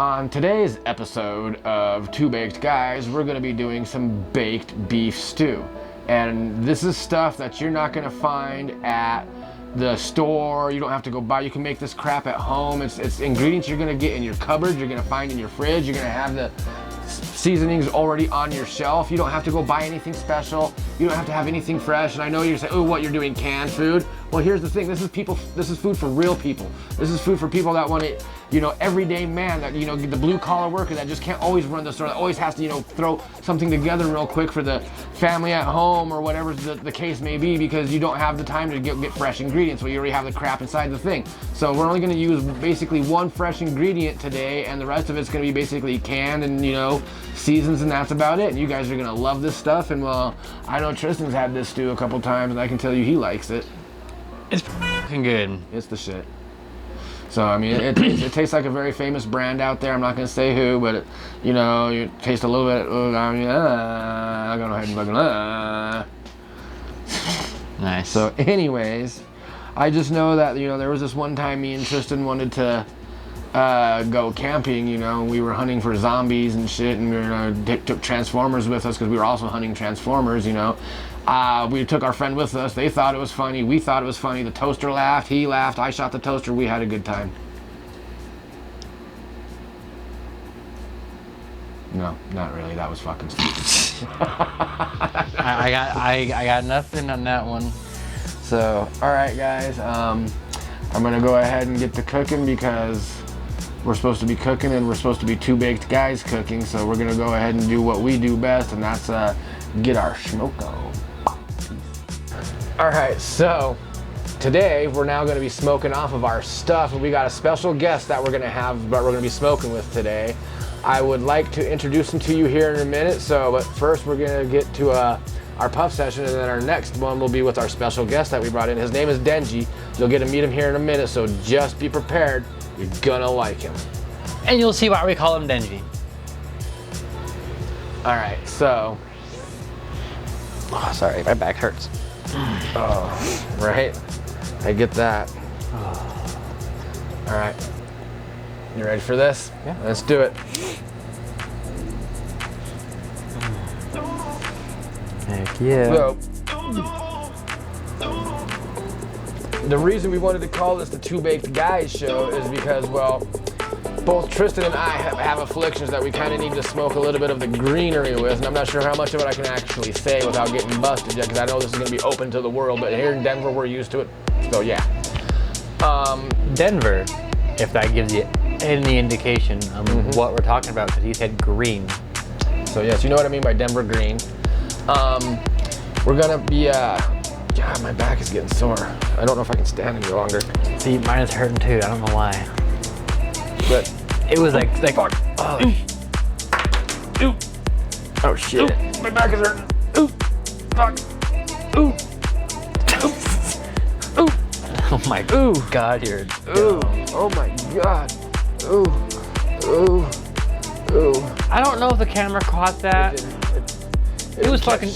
On today's episode of Two Baked Guys, we're going to be doing some baked beef stew. And this is stuff that you're not going to find at the store. You don't have to go buy. You can make this crap at home. It's ingredients you're going to get in your cupboard, you're going to find in your fridge. You're going to have the seasonings already on your shelf. You don't have to go buy anything special. You don't have to have anything fresh. And I know you're saying, oh, what, you're doing canned food? Well, here's the thing. This is food for real people. This is food for people that want to, everyday man, that, the blue collar worker that just can't always run the store, that always has to, throw something together real quick for the family at home or whatever the case may be, because you don't have the time to get fresh ingredients. Well, you already have the crap inside the thing. So we're only going to use basically one fresh ingredient today, and the rest of it's going to be basically canned and, seasons, and that's about it. And you guys are going to love this stuff. And well, I know Tristan's had this stew a couple times, and I can tell you he likes it. It's fucking good. It's the shit. So, I mean, it tastes like a very famous brand out there. I'm not going to say who, but, you taste a little bit. I'll go ahead and fucking. Nice. So, anyways, I just know that, there was this one time me and Tristan wanted to go camping, we were hunting for zombies and shit, and we took Transformers with us because we were also hunting Transformers, we took our friend with us. They thought it was funny. We thought it was funny. The toaster laughed. He laughed. I shot the toaster. We had a good time. No, not really. That was fucking stupid. I got nothing on that one. So, all right, guys. I'm gonna go ahead and get to cooking because we're supposed to be cooking and we're supposed to be two baked guys cooking. So we're gonna go ahead and do what we do best, and that's get our smoko. All right, so today we're now going to be smoking off of our stuff, and we got a special guest that we're going to be smoking with today. I would like to introduce him to you here in a minute. But first we're going to get to our puff session, and then our next one will be with our special guest that we brought in. His name is Denji. You'll get to meet him here in a minute, so just be prepared. You're gonna like him. And you'll see why we call him Denji. All right, so. Oh, sorry, my back hurts. Oh, right. I get that. All right. You ready for this? Yeah. Let's do it. Heck yeah. So, the reason we wanted to call this the Two Baked Guys show is because, well, both Tristan and I have afflictions that we kind of need to smoke a little bit of the greenery with, and I'm not sure how much of it I can actually say without getting busted yet, because I know this is going to be open to the world, but here in Denver, we're used to it, so yeah. Denver, if that gives you any indication of what we're talking about, because he said green. So yes, you know what I mean by Denver green. We're going to be, God, my back is getting sore. I don't know if I can stand any longer. See, mine is hurting too, I don't know why. But it was like fuck. Oh, Ooh. Oh shit. Ooh. My back is hurting. Ooh. Fuck. Ooh. Ooh. Ooh. oh my God, you're Ooh. Oh my God. Ooh. Ooh. Ooh. I don't know if the camera caught that. He was fucking.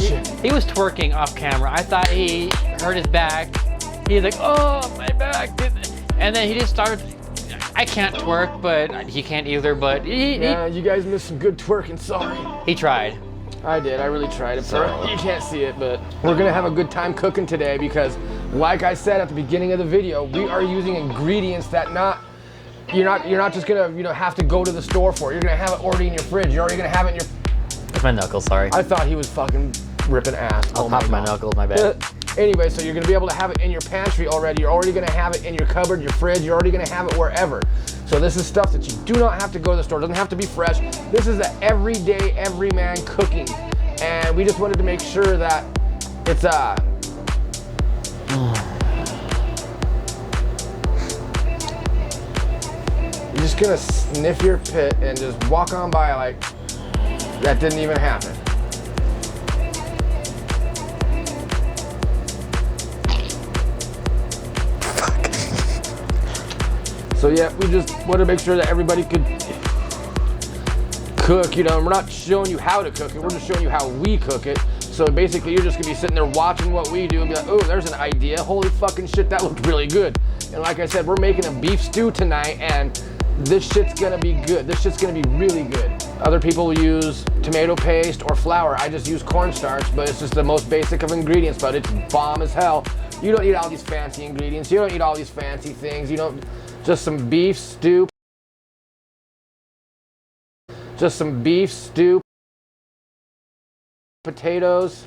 He was twerking off camera. I thought he hurt his back. He's like, oh, my back. And then he just started. I can't twerk, but he can't either. But you guys missed some good twerking. Sorry. He tried. I did. I really tried it. You can't see it, but we're gonna have a good time cooking today because, like I said at the beginning of the video, we are using ingredients that you're not just gonna have to go to the store for. You're gonna have it already in your fridge. You're already gonna have it in your. That's my knuckles. Sorry. I thought he was fucking ripping ass. I'll pop my knuckles. My bad. Anyway, so you're gonna be able to have it in your pantry already. You're already gonna have it in your cupboard, your fridge. You're already gonna have it wherever. So this is stuff that you do not have to go to the store. It doesn't have to be fresh. This is an everyday, everyman cooking. And we just wanted to make sure that it's you're just gonna sniff your pit and just walk on by like that didn't even happen. So yeah, we just want to make sure that everybody could cook, we're not showing you how to cook it, we're just showing you how we cook it. So basically you're just gonna be sitting there watching what we do and be like, oh, there's an idea, holy fucking shit, that looked really good. And like I said, we're making a beef stew tonight, and this shit's gonna be good. This shit's gonna be really good. Other people use tomato paste or flour. I just use cornstarch, but it's just the most basic of ingredients, but it's bomb as hell. You don't need all these fancy ingredients. You don't need all these fancy things. You don't, just some beef stew. Just some beef stew, potatoes,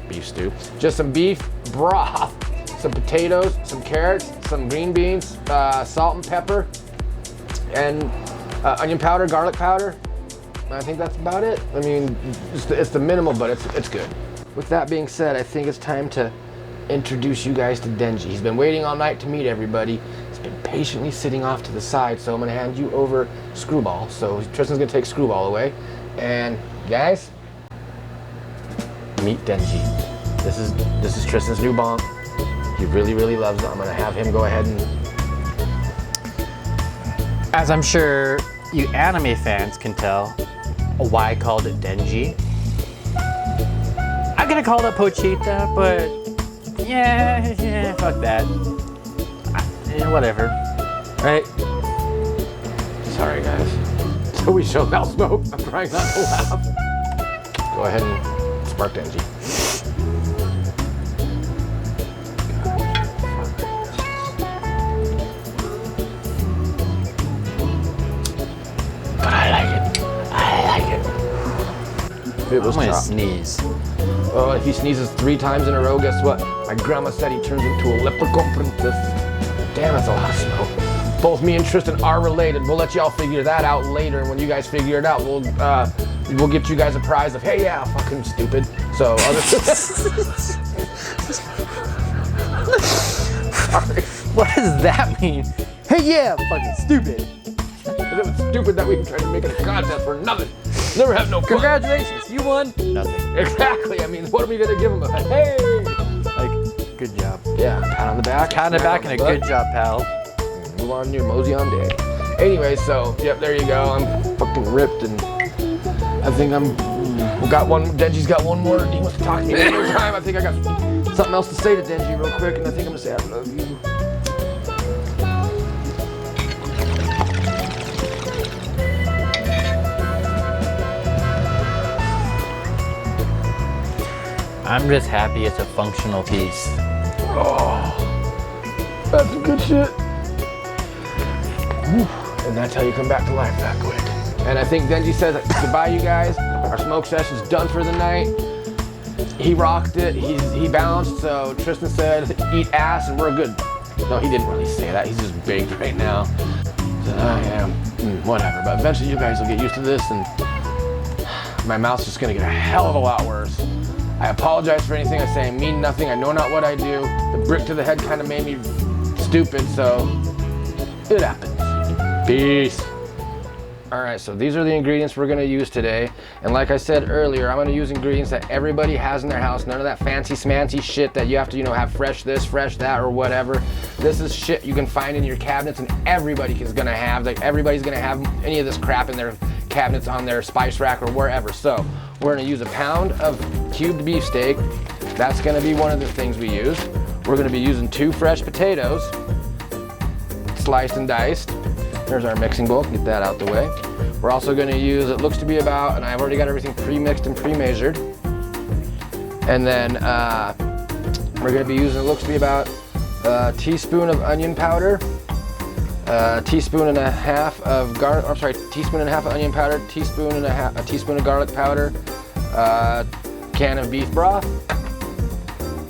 beef stew, just some beef broth, some potatoes, some carrots, some green beans, salt and pepper, and onion powder, garlic powder. I think that's about it. I mean, it's the minimal, but it's good. With that being said, I think it's time to introduce you guys to Denji. He's been waiting all night to meet everybody. He's been patiently sitting off to the side, so I'm gonna hand you over Screwball. So Tristan's gonna take Screwball away. And guys, meet Denji. This is Tristan's new bonk. He really, really loves it. I'm gonna have him go ahead and... As I'm sure you anime fans can tell, why I called it Denji. I'm gonna call it Pochita, but yeah, fuck that. Yeah, whatever, right? Sorry, guys. So we show Mel Smoke. I'm trying not to laugh. Go ahead and spark Denji. But I like it. I like it. It was I'm gonna tough. sneeze. Oh, if he sneezes 3 times in a row, guess what? My grandma said he turns into a leprechaun princess. Damn, that's a lot of smoke. Both me and Tristan are related. We'll let y'all figure that out later. And when you guys figure it out, we'll get you guys a prize of, hey, yeah, fucking stupid. So, sorry. What does that mean? Hey, yeah, fucking stupid. It was stupid that we tried to make it a contest for nothing. Never have no fun. Congratulations, you won. Nothing. Exactly. I mean, what are we gonna give him? A hey? Like, good job. Yeah, pat on the back. Pat on the back and a good job, pal. Move on to your mosey on day. Anyway, so yep, there you go. I'm fucking ripped, and I think we got one. Denji's got one more. He wants to talk to me one more time. I think I got something else to say to Denji real quick, and I think I'm gonna say I love you. I'm just happy it's a functional piece. Oh, that's some good shit. And that's how you come back to life that quick. And I think Denji says goodbye, you guys. Our smoke session's done for the night. He rocked it. He bounced. So Tristan said, "Eat ass," and we're good. No, he didn't really say that. He's just baked right now. So, yeah, whatever. But eventually, you guys will get used to this, and my mouth's just gonna get a hell of a lot worse. I apologize for anything I say. I mean nothing. I know not what I do. The brick to the head kind of made me stupid, so it happens. Peace. All right, so these are the ingredients we're gonna use today. And like I said earlier, I'm gonna use ingredients that everybody has in their house. None of that fancy smancy shit that you have to, have fresh this, fresh that, or whatever. This is shit you can find in your cabinets, and everybody is gonna have. Like, everybody's gonna have any of this crap in their cabinets, on their spice rack, or wherever. So we're gonna use a pound of cubed beefsteak. That's gonna be one of the things we use. We're gonna be using 2 fresh potatoes, sliced and diced. There's our mixing bowl, get that out the way. We're also gonna use, it looks to be about, and I've already got everything pre-mixed and pre-measured. And then we're gonna be using, it looks to be about a teaspoon of onion powder, a teaspoon and a half of teaspoon and a half of onion powder, a teaspoon of garlic powder, a can of beef broth,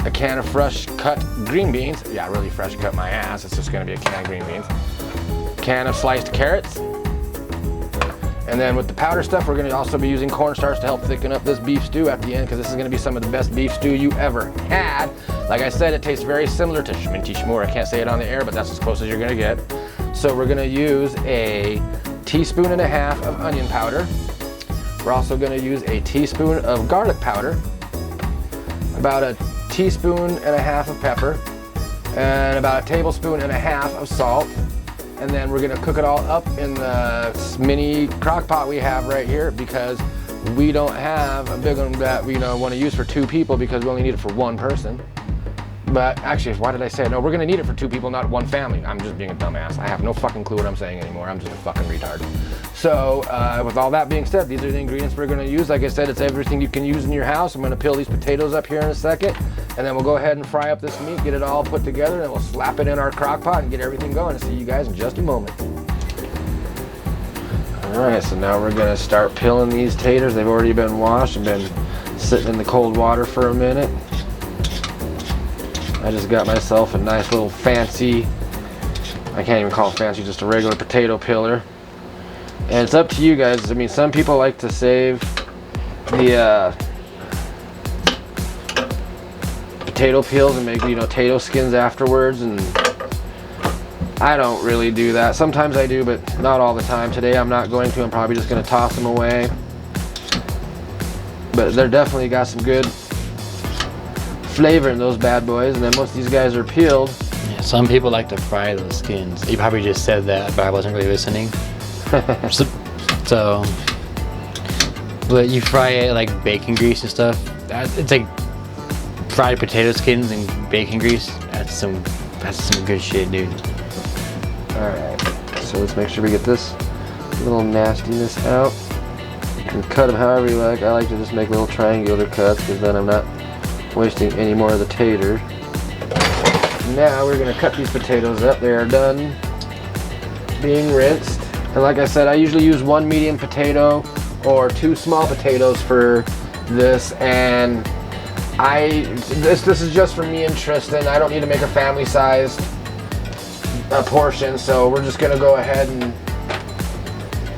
a can of fresh cut green beans. Yeah, really fresh cut my ass. It's just gonna be a can of green beans. Can of sliced carrots. And then with the powder stuff, we're gonna also be using cornstarch to help thicken up this beef stew at the end, because this is gonna be some of the best beef stew you ever had. Like I said, it tastes very similar to Shminti Shmur. I can't say it on the air, but that's as close as you're gonna get. So we're gonna use a teaspoon and a half of onion powder. We're also gonna use a teaspoon of garlic powder, about a teaspoon and a half of pepper, and about a tablespoon and a half of salt. And then we're gonna cook it all up in the mini crock pot we have right here, because we don't have a big one that we wanna use for 2 people, because we only need it for 1 person. But actually, why did I say it? No, we're gonna need it for 2 people, not 1 family. I'm just being a dumbass. I have no fucking clue what I'm saying anymore. I'm just a fucking retard. So, with all that being said, these are the ingredients we're gonna use. Like I said, it's everything you can use in your house. I'm gonna peel these potatoes up here in a second, and then we'll go ahead and fry up this meat, get it all put together, and we'll slap it in our crock pot and get everything going. See you guys in just a moment. All right, so now we're gonna start peeling these taters. They've already been washed and been sitting in the cold water for a minute. I just got myself a nice little fancy, I can't even call it fancy, just a regular potato peeler. And it's up to you guys. I mean, some people like to save the potato peels and make, you know, potato skins afterwards, and I don't really do that. Sometimes I do, but not all the time. Today I'm not going to. I'm probably just going to toss them away. But they're definitely got some good flavor in those bad boys. And then once these guys are peeled, yeah, some people like to fry those skins. You probably just said that, but I wasn't really listening. So, but you fry it like bacon grease and stuff. It's like fried potato skins and bacon grease. That's some good shit, dude. All right, so let's make sure we get this little nastiness out. You can cut them however you like. I like to just make little triangular cuts because then I'm not wasting any more of the tater. Now we're gonna cut these potatoes up. They are done being rinsed. And like I said, I usually use 1 medium potato or 2 small potatoes for this. And this is just for me and Tristan. I don't need to make a family sized portion, so we're just gonna go ahead and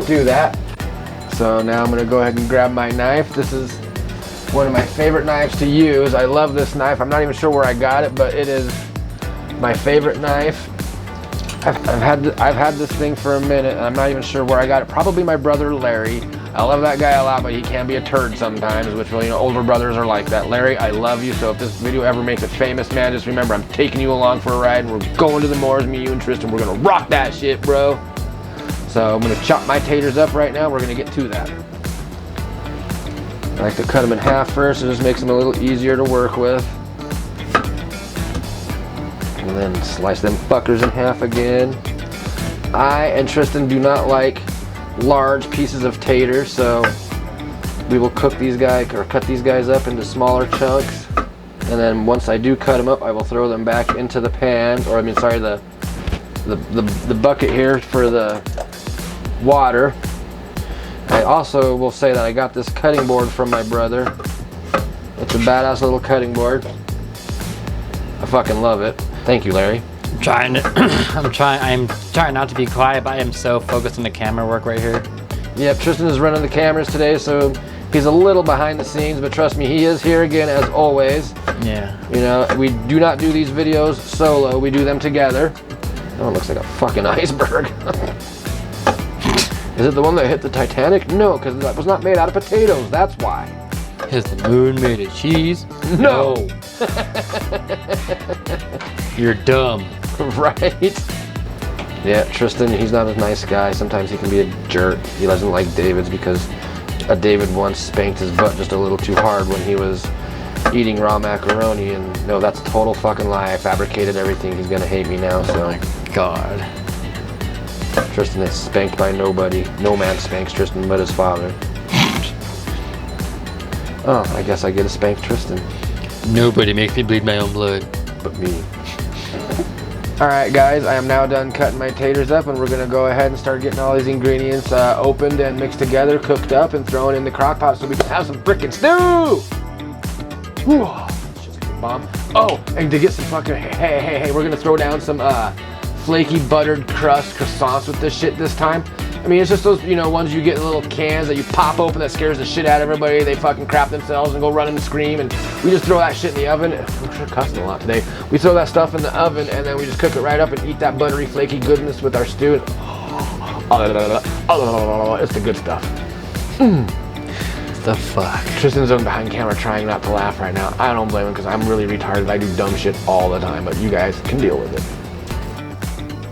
do that. So now I'm gonna go ahead and grab my knife. This is one of my favorite knives to use. I love this knife. I'm not even sure where I got it, but it is my favorite knife. I've had this thing for a minute, and I'm not even sure where I got it. Probably my brother Larry. I love that guy a lot, but he can be a turd sometimes, which, well, you know, older brothers are like that. Larry, I love you, so if this video ever makes it famous, man, just remember I'm taking you along for a ride, and we're going to the moors, me, you, and Tristan. We're gonna rock that shit, bro. So I'm gonna chop my taters up right now. We're gonna get to that. I like to cut them in half first. It just makes them a little easier to work with. And then slice them fuckers in half again. I and Tristan do not like large pieces of tater, so we will cook these guys, or cut these guys up into smaller chunks. And then once I do cut them up, I will throw them back into the pan, or I mean, sorry, the bucket here for the water. I also will say that I got this cutting board from my brother. It's a badass little cutting board. I fucking love it. Thank you, Larry. I'm trying not to be quiet, but I am so focused on the camera work right here. Yep, Tristan is running the cameras today, so he's a little behind the scenes, but trust me, he is here again as always. Yeah. You know, we do not do these videos solo, we do them together. Oh, it looks like a fucking iceberg. Is it the one that hit the Titanic? No, because that was not made out of potatoes, that's why. Is the moon made of cheese? No. You're dumb. Right? Yeah, Tristan, he's not a nice guy. Sometimes he can be a jerk. He doesn't like David's because David once spanked his butt just a little too hard when he was eating raw macaroni, and no, that's a total fucking lie. I fabricated everything. He's gonna hate me now, so. Oh my God. Tristan is spanked by nobody. No man spanks Tristan but his father. Oh, I guess I get to spank Tristan. Nobody makes me bleed my own blood. But me. Alright guys, I am now done cutting my taters up, and we're going to go ahead and start getting all these ingredients opened and mixed together, cooked up, and thrown in the crock pot so we can have some frickin' stew! Whew, it's just a bomb. Oh, and to get some fucking, hey, we're going to throw down some flaky buttered crust croissants with this shit this time. I mean, it's just those, you know, ones you get in little cans that you pop open that scares the shit out of everybody. They fucking crap themselves and go run and scream, and we just throw that shit in the oven. I'm sure cussing a lot today. We throw that stuff in the oven, and then we just cook it right up and eat that buttery, flaky goodness with our stew. It's the good stuff. The fuck? Tristan's on behind camera trying not to laugh right now. I don't blame him because I'm really retarded. I do dumb shit all the time, but you guys can deal with it.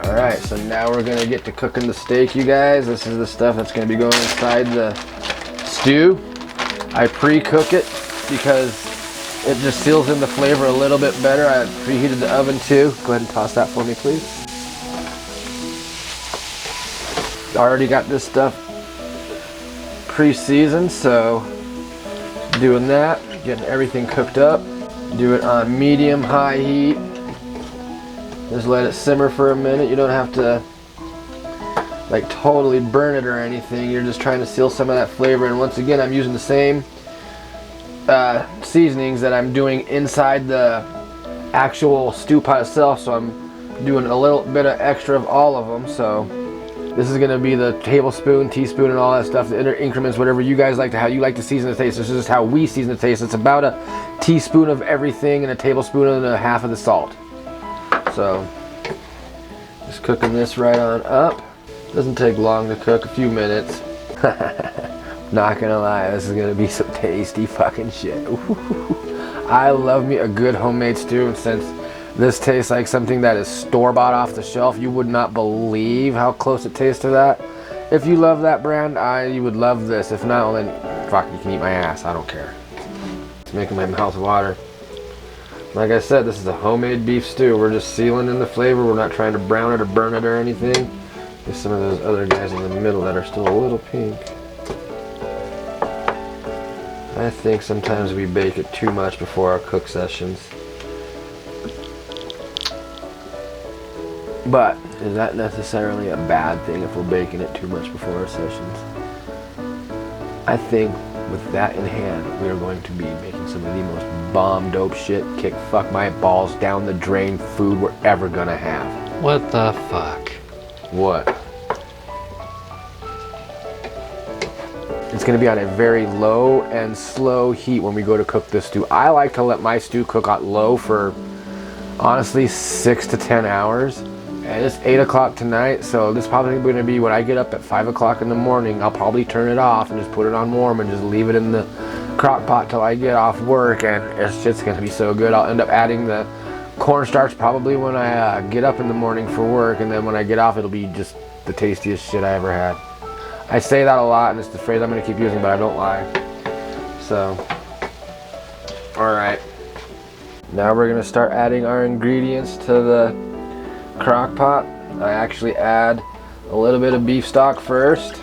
Alright, so now we're going to get to cooking the steak, you guys. This is the stuff that's going to be going inside the stew. I pre-cook it because It just seals in the flavor a little bit better. I preheated the oven too. Go ahead and toss that for me, please. Already got this stuff pre-seasoned, so doing that, getting everything cooked up. Do it on medium high heat. Just let it simmer for a minute. You don't have to like totally burn it or anything. You're just trying to seal some of that flavor. And once again, I'm using the same seasonings that I'm doing inside the actual stew pot itself, so I'm doing a little bit of extra of all of them. So this is going to be the tablespoon, teaspoon, and all that stuff, the increments, whatever you guys like to, how you like to season the taste. This is how we season the taste. It's about a teaspoon of everything and a tablespoon and a half of the salt. So just cooking this right on up. Doesn't take long to cook, a few minutes. Not gonna lie, this is gonna be some tasty fucking shit. Ooh. I love me a good homemade stew, and since this tastes like something that is store-bought off the shelf, you would not believe how close it tastes to that. If you love that brand, you would love this. If not, well then, fuck, you can eat my ass, I don't care. It's making my mouth water. Like I said, this is a homemade beef stew. We're just sealing in the flavor. We're not trying to brown it or burn it or anything. There's some of those other guys in the middle that are still a little pink. I think sometimes we bake it too much before our cook sessions. But is that necessarily a bad thing if we're baking it too much before our sessions? I think with that in hand, we are going to be making some of the most bomb dope shit, kick fuck my balls down the drain food we're ever gonna have. What the fuck? What? It's going to be on a very low and slow heat when we go to cook this stew. I like to let my stew cook on low for honestly 6 to 10 hours. And it's 8 o'clock tonight, so this is probably going to be when I get up at 5 o'clock in the morning. I'll probably turn it off and just put it on warm and just leave it in the crock pot till I get off work, and it's just going to be so good. I'll end up adding the cornstarch probably when I get up in the morning for work, and then when I get off it'll be just the tastiest shit I ever had. I say that a lot, and it's the phrase I'm going to keep using, but I don't lie. So, alright. Now we're going to start adding our ingredients to the crock pot. I actually add a little bit of beef stock first.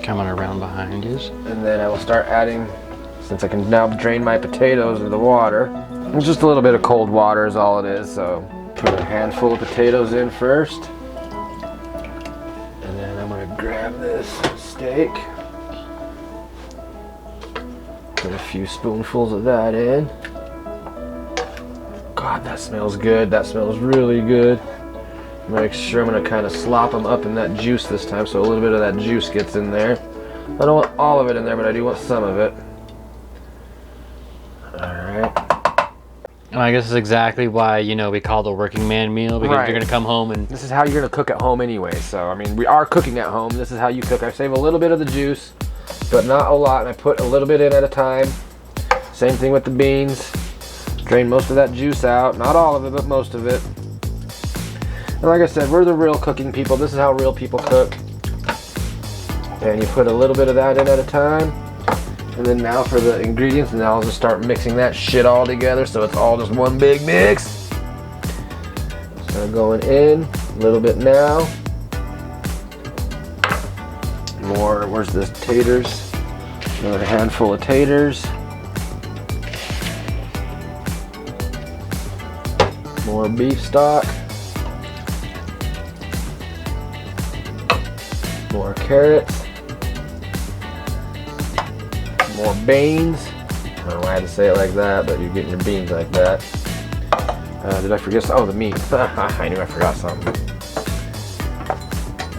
Coming around behind you. And then I will start adding, since I can now drain my potatoes into the water. Just a little bit of cold water is all it is, so put a handful of potatoes in first. Grab this steak, put a few spoonfuls of that in. God, that smells good. That smells really good. Make sure I'm going to kind of slop them up in that juice this time, so a little bit of that juice gets in there. I don't want all of it in there, but I do want some of it. Alright. Well, I guess it's exactly why, you know, we call it a working man meal, because Right. you're going to come home and... This is how you're going to cook at home anyway, so I mean, we are cooking at home. This is how you cook. I save a little bit of the juice, but not a lot, and I put a little bit in at a time. Same thing with the beans. Drain most of that juice out. Not all of it, but most of it. And like I said, we're the real cooking people. This is how real people cook. And you put a little bit of that in at a time. And then now for the ingredients, and now I'll just start mixing that shit all together so it's all just one big mix. So going in a little bit now. More, where's this taters? Another handful of taters. More beef stock. More carrots. More beans. I don't know why I had to say it like that, but you're getting your beans like that. Did I forget? Oh, the meat. I knew I forgot something.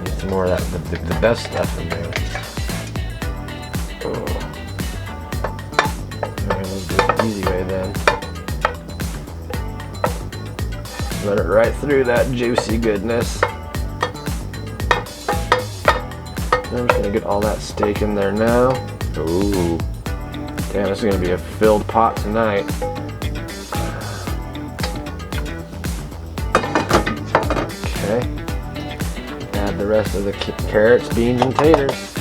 Need some more of that, the best stuff in there. Let's do it the easy way then. Let it right through that juicy goodness. I'm just gonna get all that steak in there now. Ooh. Damn, this is gonna be a filled pot tonight. Okay. Add the rest of the carrots, beans, and taters.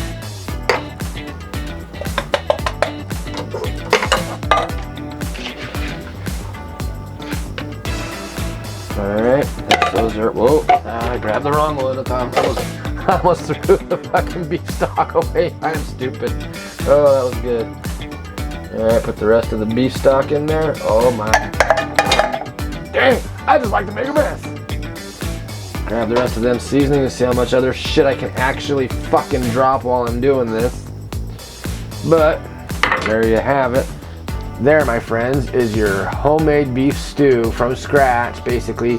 Alright, those are, whoa, I grabbed the wrong one. I almost threw the fucking beef stock away. I am stupid. Oh, that was good. Alright, put the rest of the beef stock in there. Oh my. Dang, I just like to make a mess. Grab the rest of them seasonings and see how much other shit I can actually fucking drop while I'm doing this. But, there you have it. There, my friends, is your homemade beef stew from scratch, basically.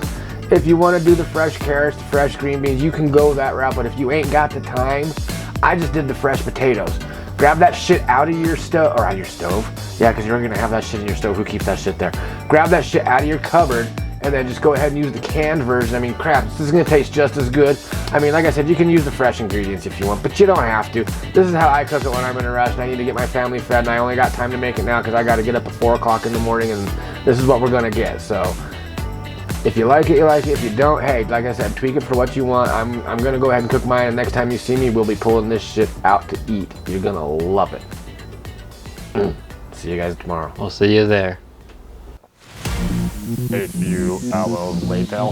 If you want to do the fresh carrots, the fresh green beans, you can go that route, but if you ain't got the time, I just did the fresh potatoes. Grab that shit out of your stove, or out of your stove. Yeah, because you're going to have that shit in your stove. Who keeps that shit there? Grab that shit out of your cupboard, and then just go ahead and use the canned version. I mean, crap, this is going to taste just as good. I mean, like I said, you can use the fresh ingredients if you want, but you don't have to. This is how I cook it when I'm in a rush and I need to get my family fed, and I only got time to make it now because I got to get up at 4 o'clock in the morning, and this is what we're going to get. So if you like it, you like it. If you don't, hey, like I said, tweak it for what you want. I'm going to go ahead and cook mine, and next time you see me, we'll be pulling this shit out to eat. You're going to love it. See you guys tomorrow. We'll see you there. A few hours later.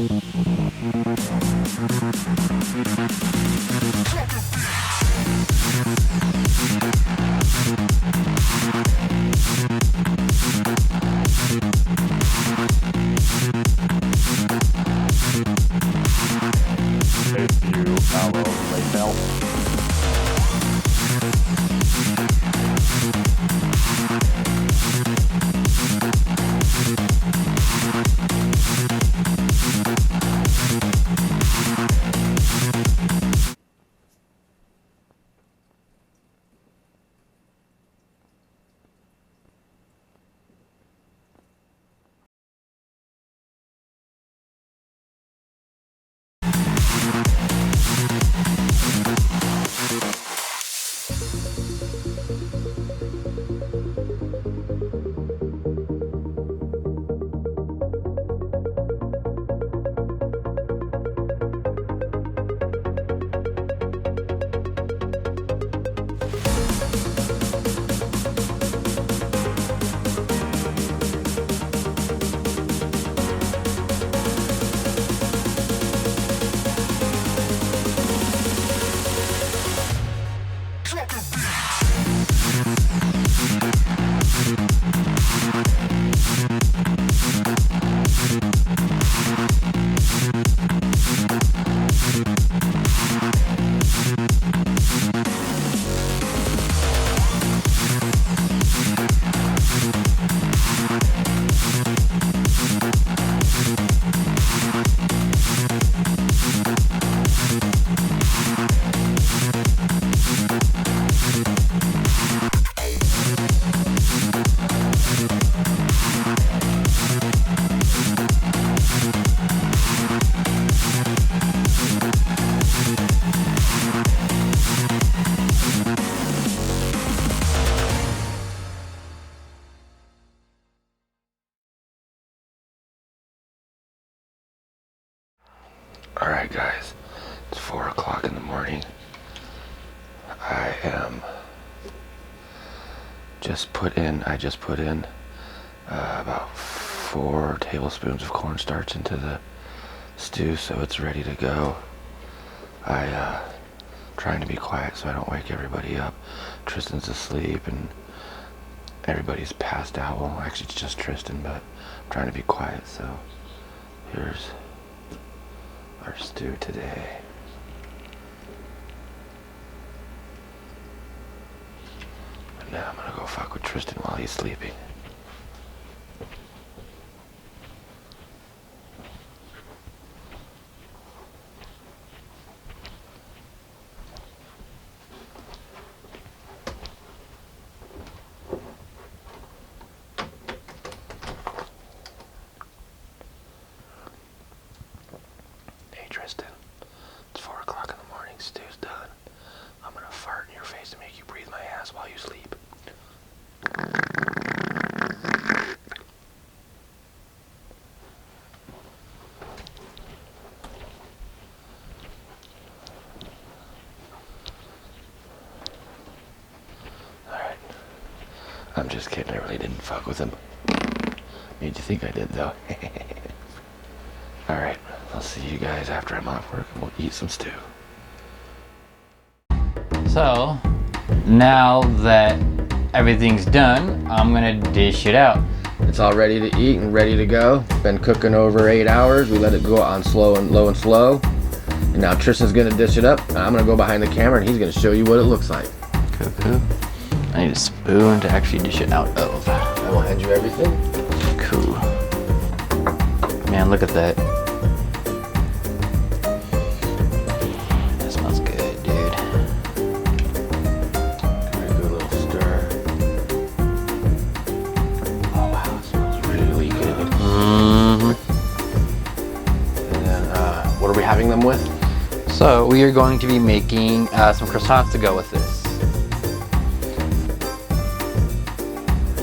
Alright guys, it's 4 o'clock in the morning. I just put in about 4 tablespoons of cornstarch into the stew, so it's ready to go. Trying to be quiet so I don't wake everybody up. Tristan's asleep and everybody's passed out. Well, actually it's just Tristan, but I'm trying to be quiet, so here's our stew today. And now I'm gonna go fuck with Tristan while he's sleeping. Tristan, it's 4 o'clock in the morning, stew's done. I'm gonna fart in your face and make you breathe my ass while you sleep. Alright. I'm just kidding, I really didn't fuck with him. Made you think I did though. All right, I'll see you guys after I'm off work and we'll eat some stew. So, now that everything's done, I'm gonna dish it out. It's all ready to eat and ready to go. Been cooking over 8 hours. We let it go on low and slow. And now Tristan's gonna dish it up. And I'm gonna go behind the camera and he's gonna show you what it looks like. Cool. I need a spoon to actually dish it out of. I will hand you everything. Cool. Man, look at that. That smells good, dude. Give it a little stir. Oh wow, it smells really good. And then, what are we having them with? So we are going to be making some croissants to go with this.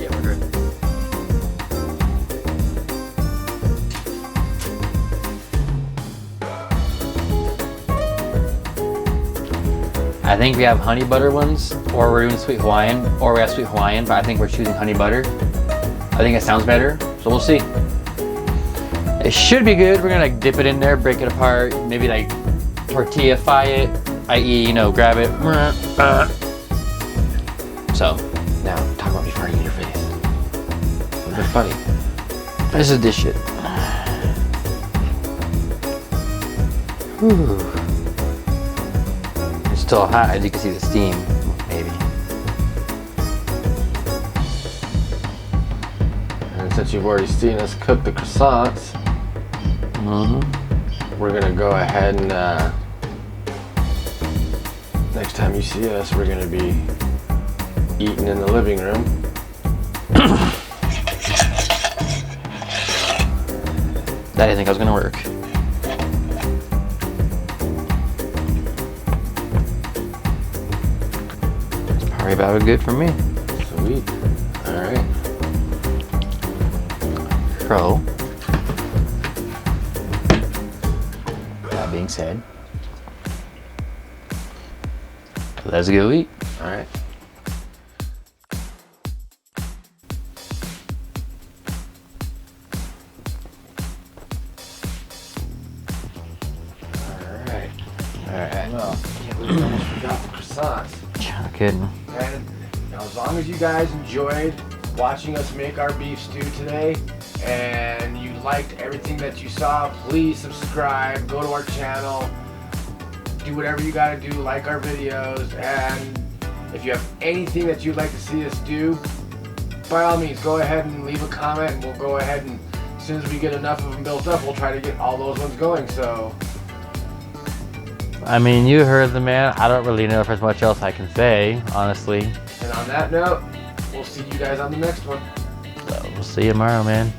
Yeah, we're good. I think we have honey butter ones, or we're doing sweet Hawaiian, or we have sweet Hawaiian, but I think we're choosing honey butter. I think it sounds better, so we'll see. It should be good. We're gonna like dip it in there, break it apart, maybe like tortilla-fy it, i.e., you know, grab it. So, Now, talk about me farting in your face. Was it funny? this is this shit. Whew. It's still hot, as you can see the steam, maybe. And since you've already seen us cook the croissants, we're gonna go ahead and next time you see us, we're gonna be eating in the living room. That I didn't think I was gonna work. It's probably about good for me. Sweet. All right. So, that being said, let's go eat. All right. All right. Well, can't believe we almost forgot the croissants. Not kidding. And now, as long as you guys enjoyed watching us make our beef stew today, and you liked everything that you saw, please subscribe, go to our channel, do whatever you gotta do, like our videos, and if you have anything that you'd like to see us do, by all means, go ahead and leave a comment, and we'll go ahead and as soon as we get enough of them built up, we'll try to get all those ones going. So, I mean, you heard the man. I don't really know if there's much else I can say, honestly. and on that note, we'll see you guys on the next one. So, we'll see you tomorrow, man.